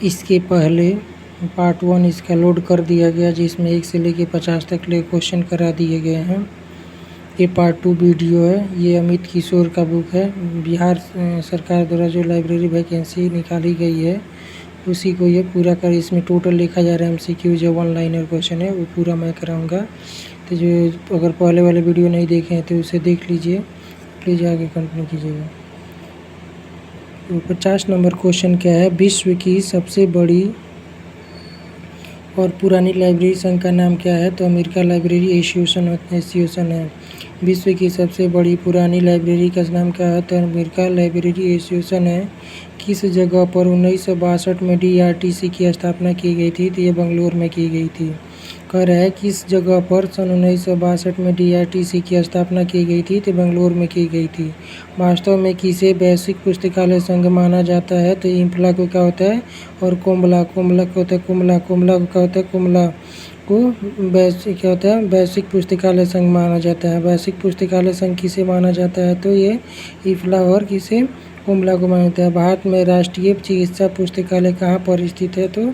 इसके पहले पार्ट 1 इसका लोड कर दिया गया, जिसमें 1 से लेकर 50 तक ले क्वेश्चन करा दिए गए हैं। ये पार्ट 2 वीडियो है। ये अमित किशोर का बुक है। बिहार सरकार द्वारा जो लाइब्रेरी वैकेंसी निकाली गई है उसी को ये पूरा कर, इसमें टोटल लिखा जा रहा है MCQ जो 1 लाइनर क्वेश्चन है वो पूरा मैं कराऊंगा। तो जो अगर पहले वाले वीडियो नहीं देखे हैं तो उसे देख लीजिए, प्लीज़ आगे कंटिन्यू कीजिएगा। तो 50 नंबर क्वेश्चन क्या है, विश्व की सबसे बड़ी और पुरानी लाइब्रेरी संघ का नाम क्या है? तो अमेरिका लाइब्रेरी एसोसिएशन है। विश्व की सबसे बड़ी पुरानी लाइब्रेरी का नाम क्या है? तो अमेरिका लाइब्रेरी एसोसिएशन है। किस जगह पर 1962 में DRTC की स्थापना की गई थी? तो ये बंगलोर में की गई थी। कह रहा है किस जगह पर सन 1962 में DRTC की स्थापना की गई थी? तो बंगलोर में की गई थी। वास्तव में किसे वैश्विक पुस्तकालय संघ माना जाता है? तो इम्फला को क्या होता है और कोमला को होता है कोमला को क्या होता है कोमला को क्या होता है वैश्विक पुस्तकालय संघ माना जाता है। वैश्विक पुस्तकालय संघ किसे माना जाता है? तो ये इफ्ला और किसे कोमला को माना जाता है। भारत में राष्ट्रीय चिकित्सा पुस्तकालय कहाँ पर स्थित है? तो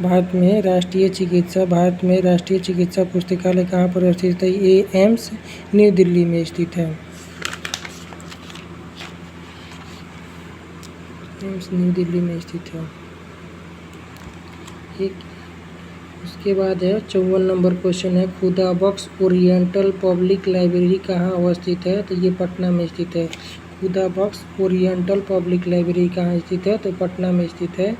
भारत में राष्ट्रीय चिकित्सा पुस्तकालय कहाँ पर स्थित है? ये एम्स न्यू दिल्ली में स्थित है। एम्स न्यू दिल्ली में स्थित है। उसके बाद है 54 नंबर क्वेश्चन है, खुदा बख्श ओरिएंटल पब्लिक लाइब्रेरी कहाँ अवस्थित है? तो ये पटना में स्थित है। खुदा बख्श ओरिएंटल पब्लिक लाइब्रेरी कहाँ स्थित है? तो पटना में स्थित है।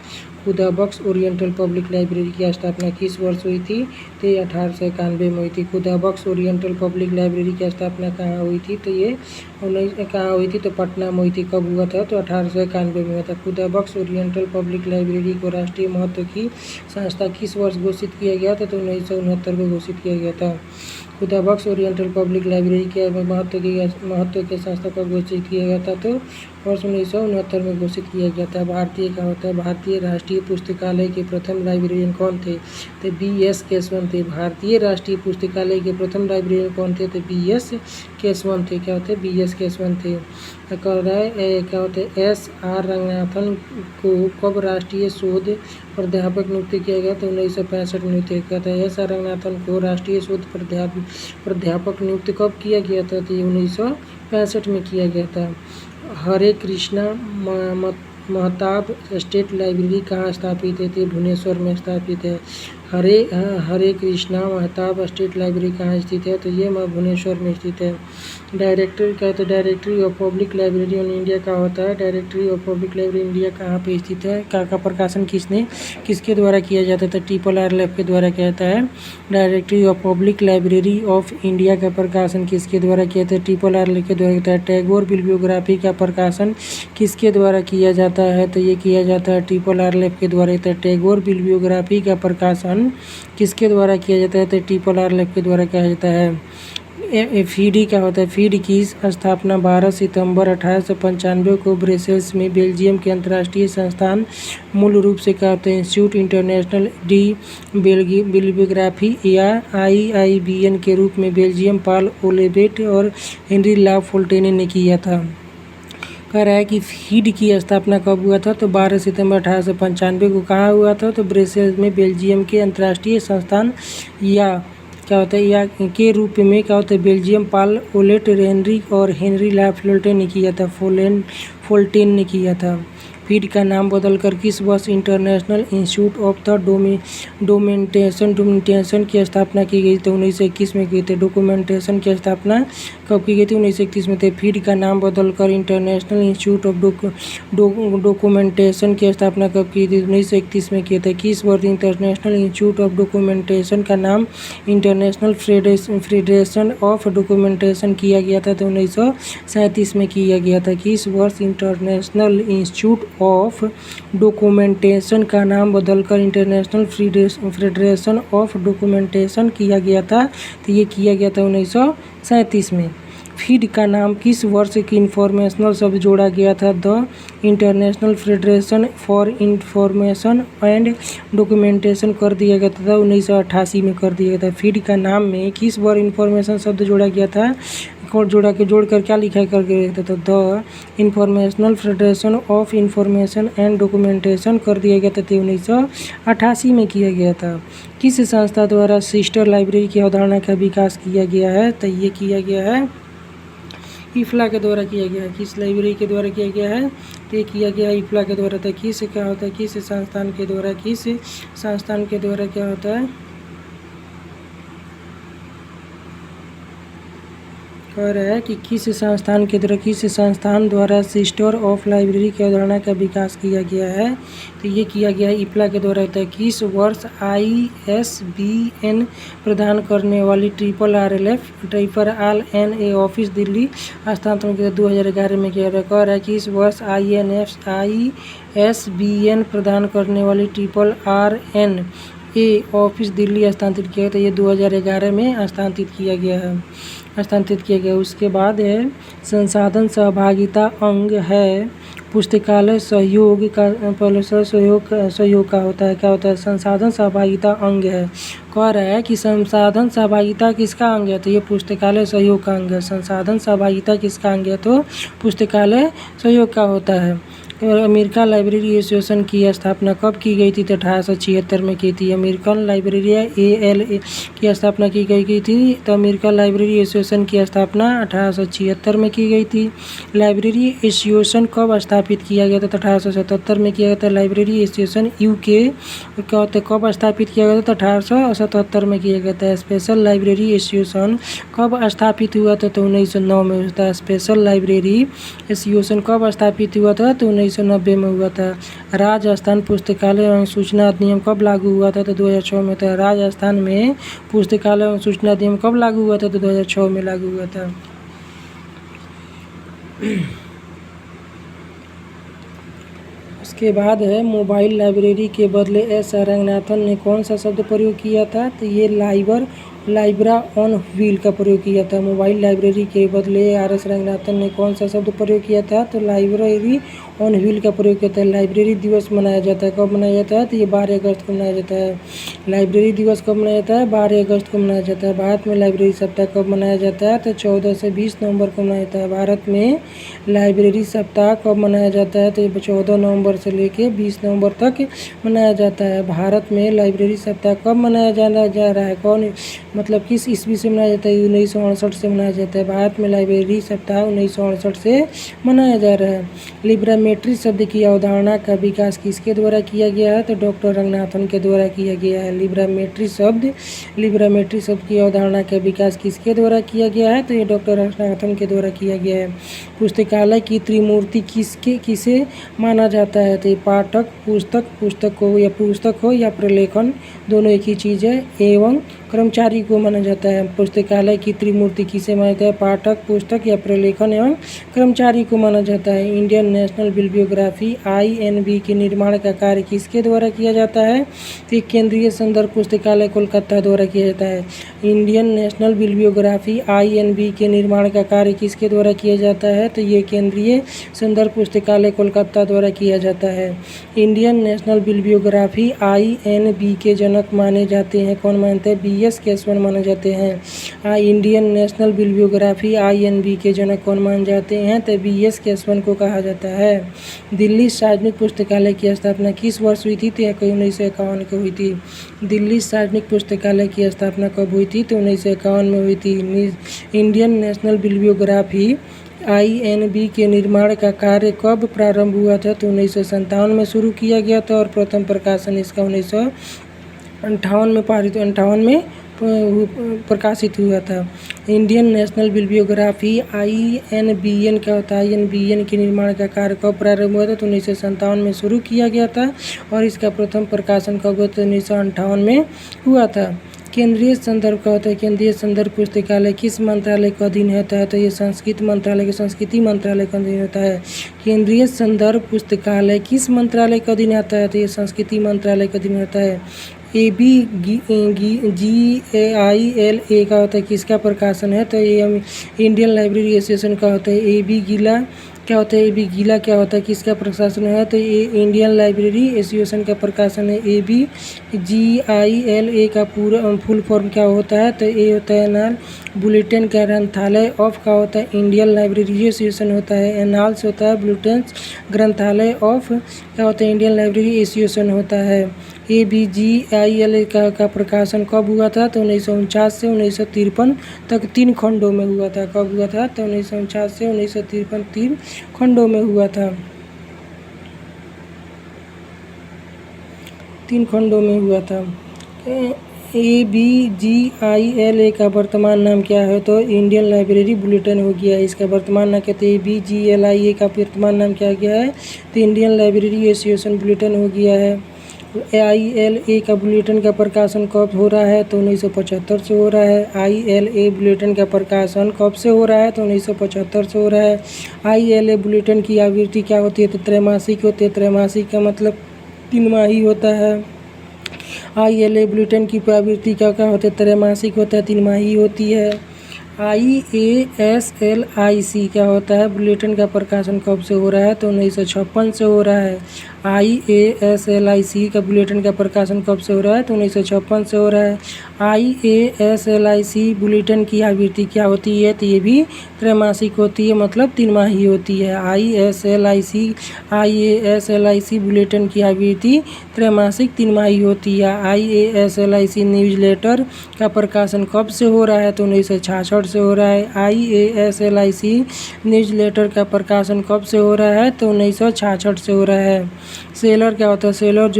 खुदा बख्श ओरिएंटल पब्लिक लाइब्रेरी की स्थापना किस वर्ष हुई थी? तो ये 1891 में हुई थी। खुदा बख्श ओरिएंटल पब्लिक लाइब्रेरी की स्थापना कहाँ हुई थी? तो ये कहाँ हुई थी? तो पटना में हुई थी। कब हुआ था? तो 1891 में हुआ था। खुदा बख्श ओरिएंटल पब्लिक लाइब्रेरी को राष्ट्रीय महत्व की संस्था किस वर्ष घोषित किया गया था? तो 1969 में घोषित किया गया था। खुदा बख्श ओरिएंटल पब्लिक लाइब्रेरी के महत्व के संस्था को घोषित किया गया था? तो वर्ष 1969 में घोषित किया गया था। भारतीय क्या होता है? भारतीय राष्ट्रीय पुस्तकालय के प्रथम लाइब्रेरियन कौन थे? तो BS केशवन थे। भारतीय राष्ट्रीय पुस्तकालय के प्रथम लाइब्रेरियन कौन थे? तो BS केशवन थे। क्या होते? BS केशवन थे। कह रहा है क्या होते हैं SR रंगनाथन को कब राष्ट्रीय शोध प्राध्यापक नियुक्त किया गया? तो 1965 में नियुक्त किया था। SR रंगनाथन को राष्ट्रीय शोध प्राध्यापक नियुक्त कब किया गया था? तो 1965 में किया गया था। हरे कृष्णा महताब स्टेट लाइब्रेरी कहाँ स्थापित है? तो भुवनेश्वर में स्थापित है। हरे कृष्णा महताब स्टेट लाइब्रेरी कहाँ स्थित है? तो ये भुवनेश्वर में स्थित है। डायरेक्टरी क्या होता है? Directory of public library on India का होता है। Directory of public library India कहाँ पे स्थित है? का प्रकाशन किसके द्वारा किया जाता है? RRR लैब के द्वारा किया जाता है। Directory of public library of India का प्रकाशन किसके द्वारा किया जाता है? RRR लैब के द्वारा होता है। टैगोर बिब्लियोग्राफी का प्रकाशन किसके द्वारा किया जाता है? तो ये किया जाता है RRR लैब के द्वारा। टैगोर बिब्लियोग्राफी का प्रकाशन किसके द्वारा किया जाता है? तो RRR लैब के द्वारा किया जाता है। फीडी क्या होता है? फीड की स्थापना 12 सितंबर 1895 को ब्रसेल्स में बेल्जियम के अंतर्राष्ट्रीय संस्थान मूल रूप से क्या होता है? इंस्टीट्यूट इंटरनेशनल डी बिब्लियोग्राफी या IIBN के रूप में बेल्जियम पाल ओलेबेट और हेनरी ला फोल्टेने ने किया था। कह रहा है कि फीड की स्थापना कब हुआ था? तो 12 सितंबर 1895 को कहाँ हुआ था? तो ब्रसेल्स में बेल्जियम के अंतर्राष्ट्रीय संस्थान या क्या होता है या के रूप में क्या होता है? बेल्जियम पाल ओलेट हेनरी ला फोल्टेन ने किया था। फोल्टेन ने किया था। फीड का नाम बदलकर किस वर्ष international institute of the documentation की स्थापना की गई? तो 1921 में की थी। डॉक्यूमेंटेशन की स्थापना कब की गई थी? 1921 में थे। फीड का नाम बदलकर इंटरनेशनल इंस्टीट्यूट ऑफ डॉक्यूमेंटेशन की स्थापना कब की थी? 1931 में किए थे। किस वर्ष इंटरनेशनल इंस्टीट्यूट ऑफ डॉक्यूमेंटेशन का नाम इंटरनेशनल फेडरेशन ऑफ डॉक्यूमेंटेशन किया गया था? तो 1937 में किया गया था। किस वर्ष इंटरनेशनल इंस्टीट्यूट ऑफ डॉक्यूमेंटेशन का नाम बदलकर इंटरनेशनल फेडरेशन ऑफ डॉक्यूमेंटेशन किया गया था? तो ये किया गया था 1937 में। फीड का नाम किस वर्ष की इंफॉर्मेशनल शब्द जोड़ा गया था? The international federation for information and documentation कर दिया गया था 1988 में कर दिया गया था। फीड का नाम में किस वर्ष इंफॉर्मेशन शब्द जोड़ा गया था? को जोड़ कर क्या लिखा करके रहता था, the informational federation of information and documentation कर दिया गया था। 1988 में किया गया था। किस संस्था द्वारा सिस्टर लाइब्रेरी की अवधारणा का विकास किया गया है, तो ये किया गया है इफ्ला के द्वारा किया गया है। किस लाइब्रेरी के द्वारा किया गया है, तो ये किया गया इफ्ला के द्वारा। था किस क्या होता है, किस संस्थान के द्वारा क्या होता है, कह रहा है कि किस संस्थान द्वारा सिस्टर ऑफ लाइब्रेरी की अवधारणा का विकास किया गया है, तो ये किया गया है इफ्ला के द्वारा होता है। किस वर्ष ISBN प्रदान करने वाली RRLF ऑफिस दिल्ली हस्तांतरण किया, 2011 में किया गया। कह रहा है कि इस वर्ष ISBN प्रदान करने वाली RRNA ऑफिस दिल्ली हस्तांतरित किया, तो ये 2011 में हस्तांतरित किया गया। उसके बाद है संसाधन सहभागिता अंग है पुस्तकालय सहयोग का, पहले सहयोग का होता है, क्या होता है, संसाधन सहभागिता अंग है। कह रहा है कि संसाधन सहभागिता किसका अंग है, तो ये पुस्तकालय सहयोग का अंग है। संसाधन सहभागिता किसका अंग है, तो पुस्तकालय सहयोग का होता है। अमेरिकन लाइब्रेरी एसोसिएशन की स्थापना कब की गई थी, तो 1876 में की थी। अमेरिकन लाइब्रेरी ALA की स्थापना की गई थी, तो अमेरिकन लाइब्रेरी एसोसिएशन की स्थापना 1876 में की गई थी। लाइब्रेरी एसोसिएशन कब स्थापित किया गया था, तो 1877 में किया गया था। लाइब्रेरी एसोसिएशन UK कब स्थापित किया गया था, तो 1877 में किया गया था। स्पेशल लाइब्रेरी एसोसिएशन कब स्थापित हुआ था, तो 1909 में हुआ था। स्पेशल लाइब्रेरी एसोसिएशन कब स्थापित हुआ था, तो 1990 में हुआ था। राजस्थान पुस्तकालय एवं सूचना अधिनियम कब लागू हुआ था, तो 2006 में था। राजस्थान में पुस्तकालय एवं सूचना अधिनियम कब लागू हुआ था, तो 2006 में लागू हुआ था। उसके बाद है मोबाइल लाइब्रेरी के बदले S रंगनाथन ने कौन सा शब्द प्रयोग किया था, तो ये लाइब्रा ऑन व्हील का प्रयोग किया था। मोबाइल लाइब्रेरी के बदले RS रंगनाथन ने कौन सा शब्द प्रयोग किया था, तो लाइब्रेरी ऑन व्हील का प्रयोग किया था। लाइब्रेरी दिवस मनाया जाता है, कब मनाया जाता है, तो ये 12 अगस्त को मनाया जाता है। लाइब्रेरी दिवस कब मनाया जाता है, 12 अगस्त को मनाया जाता है। भारत में लाइब्रेरी सप्ताह कब मनाया जाता है, तो 14 से 20 नवंबर को मनाया जाता है। भारत में लाइब्रेरी सप्ताह कब मनाया जाता है, तो ये 14 नवंबर से लेके 20 नवंबर तक मनाया जाता है। भारत में लाइब्रेरी सप्ताह कब मनाया जा रहा है, कौन मतलब किस ईस्वी से मनाया जाता है, 1968 से मनाया जाता है। भारत में लाइब्रेरी सप्ताह 1968 से मनाया जा रहा है। लिब्रामेट्री शब्द की अवधारणा का विकास किसके द्वारा किया गया है, तो डॉक्टर रंगनाथन के द्वारा किया गया है। लिब्रामेट्री शब्द की अवधारणा का विकास किसके द्वारा किया गया है, तो ये डॉक्टर रंगनाथन के द्वारा किया गया है। पुस्तकालय की त्रिमूर्ति किसे माना जाता है, तो ये पाठक, पुस्तक हो या प्रलेखन, दोनों एक ही चीज़ है, एवं कर्मचारी को माना जाता है। पुस्तकालय की त्रिमूर्ति किसे माना जाता है, पाठक, पुस्तक या प्रलेखन एवं कर्मचारी को माना जाता है। इंडियन नेशनल बिब्लियोग्राफी INB के निर्माण का कार्य किसके द्वारा किया जाता है, तो केंद्रीय संदर्भ पुस्तकालय कोलकाता द्वारा किया जाता है। इंडियन नेशनल बिब्लियोग्राफी INB के निर्माण का कार्य किसके द्वारा किया जाता है, तो ये केंद्रीय संदर्भ पुस्तकालय कोलकाता द्वारा किया जाता है। इंडियन नेशनल बिब्लियोग्राफी INB के जनक माने जाते हैं, कौन मानते हैं, BS केशवन माने जाते हैं। इंडियन नेशनल बिब्लियोग्राफी INB के जनक कौन माने जाते हैं, तो BS केशवन को कहा जाता है। दिल्ली सार्वजनिक पुस्तकालय की स्थापना किस वर्ष हुई थी, तो 1951 को हुई थी। दिल्ली सार्वजनिक पुस्तकालय की स्थापना कब हुई थी, तो 1951 में हुई थी। इंडियन नेशनल बिब्लियोग्राफी INB के निर्माण का कार्य कब प्रारंभ हुआ था, तो 1957 में शुरू किया गया था और प्रथम प्रकाशन इसका 1958 में प्रकाशित हुआ था। इंडियन नेशनल बिब्लियोग्राफी INBN क्या होता है, INBN के निर्माण का कार्य कब प्रारंभ हुआ था, तो 1957 में शुरू किया गया था और इसका प्रथम प्रकाशन कब हुआ था, 1958 में हुआ था। केंद्रीय संदर्भ का होता है, केंद्रीय संदर्भ पुस्तकालय किस मंत्रालय के अधीन होता है, तो ये संस्कृति मंत्रालय के अधीन होता है। केंद्रीय संदर्भ पुस्तकालय किस मंत्रालय के अधीन आता है, तो ये संस्कृति मंत्रालय के अधीन होता है। ABGILA का होता है, किसका प्रकाशन है, तो ये इंडियन लाइब्रेरी एसोसिएशन का होता है। AB गीला क्या होता है, AB गीला क्या होता है, किसका प्रकाशन है, तो ये इंडियन लाइब्रेरी एसोसिएशन का प्रकाशन है। ABGILA का पूरा फुल फॉर्म क्या होता है, तो ये होता है एनाल बुलेटिन ग्रंथालय ऑफ का होता है इंडियन लाइब्रेरी एसोसिएशन होता है। एनाल्स होता है बुलेटिन ग्रंथालय ऑफ क्या होता है इंडियन लाइब्रेरी एसोसिएशन होता है। ABGILA का प्रकाशन कब हुआ था, तो 1949 से 1953 तक 3 खंडों में हुआ था। कब हुआ था, तो 1949 से 1953 3 खंडों में हुआ था, 3 खंडों में हुआ था। ABGILA का वर्तमान नाम क्या है, तो इंडियन लाइब्रेरी बुलेटिन हो गया है। इसका वर्तमान नाम कहते हैं ABGILA का वर्तमान नाम क्या गया है, तो इंडियन लाइब्रेरी एसोसिएशन बुलेटिन हो गया है। ILA का बुलेटिन का प्रकाशन कब हो रहा है, तो 1975 से हो रहा है। ILA बुलेटिन का प्रकाशन कब से हो रहा है, तो 1975 से हो रहा है। ILA बुलेटिन की आवृत्ति क्या होती है, तो त्रैमासिक होती है। त्रैमासिक का मतलब 3 माही होता है। ILA बुलेटिन की आवृत्ति क्या क्या होती है, त्रैमासिक होता है, 3 माही होती है। IASLIC क्या होता है, बुलेटिन का प्रकाशन कब से हो रहा है, तो 1956 से हो रहा है। IASLIC का बुलेटिन का प्रकाशन कब से हो रहा है, तो 1956 से हो रहा है। IASLIC बुलेटिन की आवृत्ति क्या होती है, तो ये भी त्रैमासिक होती है, मतलब 3 माही होती है। IASLIC बुलेटिन की आवृत्ति त्रैमासिक 3 माही होती है। IASLIC न्यूज़लेटर का प्रकाशन कब से हो रहा है, तो 1966 से हो रहा है। IASLIC न्यूज़लेटर का प्रकाशन कब से हो रहा है, तो 1966 से हो रहा है। सेलर क्या होता है, सेलर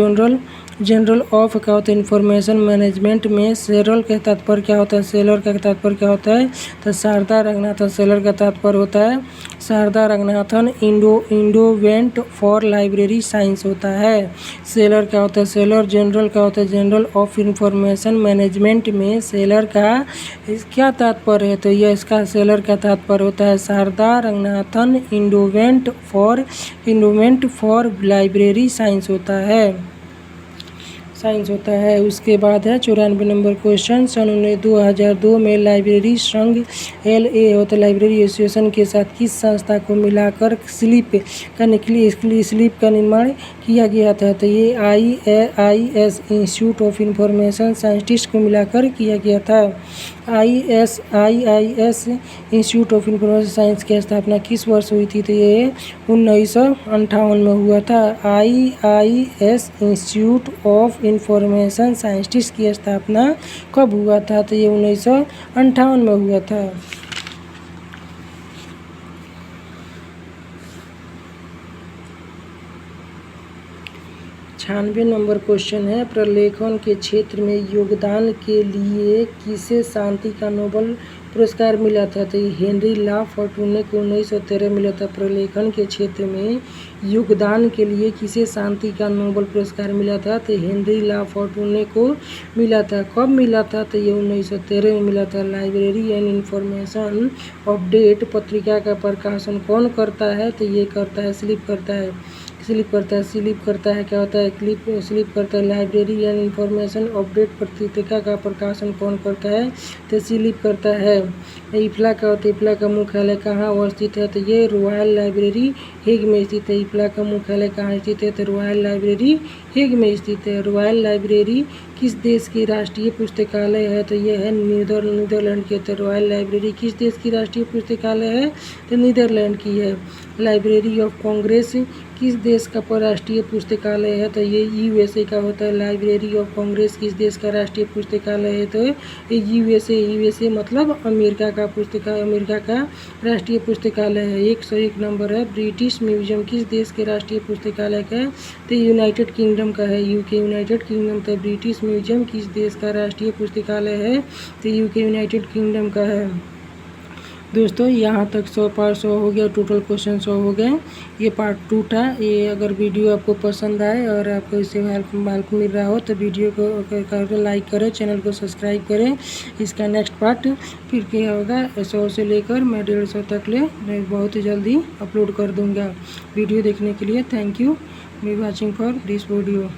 जनरल ऑफ क्या होता है इंफॉर्मेशन मैनेजमेंट में सेरल का तात्पर्य क्या होता है, सेलर का तात्पर्य क्या होता है, तो शारदा रंगनाथन सेलर का तात्पर्य होता है Sharda Ranganathan endowment for library science होता है। सेलर क्या होता है, सेलर जनरल क्या होता है, जनरल ऑफ इंफॉर्मेशन मैनेजमेंट में सेलर का क्या तात्पर्य है, तो यह इसका सेलर का तात्पर्य होता है Sharda Ranganathan endowment for library science होता है। उसके बाद है 94 नंबर क्वेश्चन। सन 2002 में लाइब्रेरी संघ LA होता है लाइब्रेरी एसोसिएशन के साथ किस संस्था को मिलाकर स्लिप का निर्माण किया गया था, तो ये IIS institute of information scientist को मिलाकर किया गया था। IIS institute of information science की स्थापना किस वर्ष हुई थी, तो ये 1958 में हुआ था। IIS institute of information scientist की स्थापना कब हुआ था, तो ये 1958 में हुआ था। 96 नंबर क्वेश्चन है, प्रलेखन के क्षेत्र में योगदान के लिए किसे शांति का नोबेल पुरस्कार मिला था, तो हेनरी ला फोर्टूने को 1913 मिला था। प्रलेखन के क्षेत्र में योगदान के लिए किसे शांति का नोबेल पुरस्कार मिला था, तो हेनरी ला फोर्टूने को मिला था। कब मिला था, तो ये 1913 में मिला था। लाइब्रेरी एंड इंफॉर्मेशन अपडेट पत्रिका का प्रकाशन कौन करता है, तो ये करता है स्लिप करता है क्या होता है, स्लिप करता है। लाइब्रेरी एंड इंफॉर्मेशन अपडेट पत्रिका का प्रकाशन कौन करता है, तो स्लिप करता है। इफ्ला का होता है, इफ्ला का मुख्यालय कहाँ अवस्थित है, तो ये रॉयल लाइब्रेरी हेग में स्थित है। इफ्ला का मुख्यालय कहाँ स्थित है, तो रॉयल लाइब्रेरी हेग में स्थित है। रॉयल लाइब्रेरी किस देश की राष्ट्रीय पुस्तकालय है, तो ये है नीदरलैंड की। तो रॉयल लाइब्रेरी किस देश की राष्ट्रीय पुस्तकालय है, तो नीदरलैंड की है। लाइब्रेरी ऑफ कांग्रेस किस देश का राष्ट्रीय पुस्तकालय है, तो ये USA का होता है। लाइब्रेरी ऑफ कांग्रेस किस देश का राष्ट्रीय पुस्तकालय है, तो ये USA मतलब अमेरिका का राष्ट्रीय पुस्तकालय है। 101 नंबर है, ब्रिटिश म्यूजियम किस देश के राष्ट्रीय पुस्तकालय का है, तो यूनाइटेड किंगडम का है। UK United kingdom. तो ब्रिटिश म्यूजियम किस देश का राष्ट्रीय पुस्तकालय है, तो UK यूनाइटेड किंगडम का है। दोस्तों यहाँ तक 100 पार्ट 100 हो गया, टोटल क्वेश्चन 100 हो गए। ये पार्ट 2 था। ये अगर वीडियो आपको पसंद आए और आपको इससे हेल्प मिल रहा हो तो वीडियो को लाइक करें, चैनल को सब्सक्राइब करें। इसका नेक्स्ट पार्ट फिर क्या होगा, 100 से लेकर मैं 150 तक मैं बहुत ही जल्दी अपलोड कर दूँगा। वीडियो देखने के लिए thank you watching for this video.